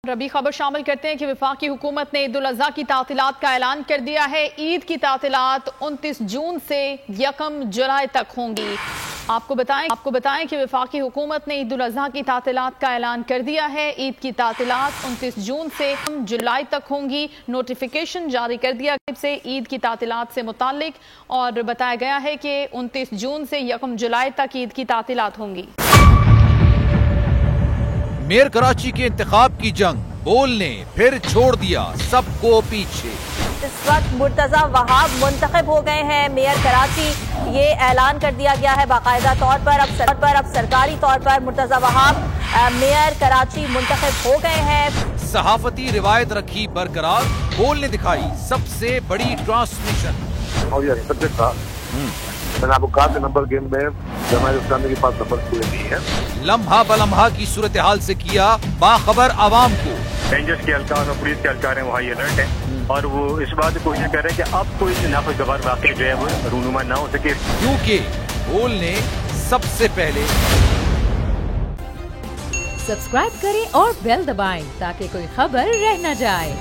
रबी खबर शामिल करते हैं कि वफाकी हुकूमत ने ईद उल अज़हा की तातीलात का ऐलान कर दिया है। ईद की तातीलात 29 जून से 1 जुलाई तक होंगी। आपको बताएं कि वफाकी हुकूमत ने ईद उल अज़हा की तातीलात का ऐलान कर दिया है। ईद की तातीलात 29 जून से 1 जुलाई तक होंगी। नोटिफिकेशन जारी कर दिया से ईद की तातीलात से मुताल्लिक और बताया गया है कि 29 जून से 1 जुलाई तक ईद की तातीलात होंगी। मेयर कराची के इंतखाब की जंग, बोल ने फिर छोड़ दिया सबको पीछे। इस वक्त मुर्तजा वहाब मुंतखब हो गए हैं मेयर कराची। ये ऐलान कर दिया गया है बाकायदा तौर पर अब सरकारी तौर पर मुर्तजा वहाब मेयर कराची मुंतखब हो गए हैं। सहाफती रिवायत रखी बरकरार, बोल ने दिखाई सबसे बड़ी ट्रांसमिशन। और ये सब्जेक्ट था, मैंने आपको कहा नंबर गेम में जमात इस्लामी के पास नंबर पूरे नहीं है। लम्हा बलम्हा की सूरत हाल से किया बाखबर आवाम को। रेंजर्स के एहलकार और पुलिस के एहलकार हैं, वहाँ अलर्ट है और वो इस बात को कोशिश कर रहे हैं कि अब कोई नाखुशगवार वाक़या जो है वो रूनुमा ना हो सके, क्योंकि बोल ने सबसे पहले। सब्सक्राइब करें और बेल दबाएं ताकि कोई खबर रह न जाए।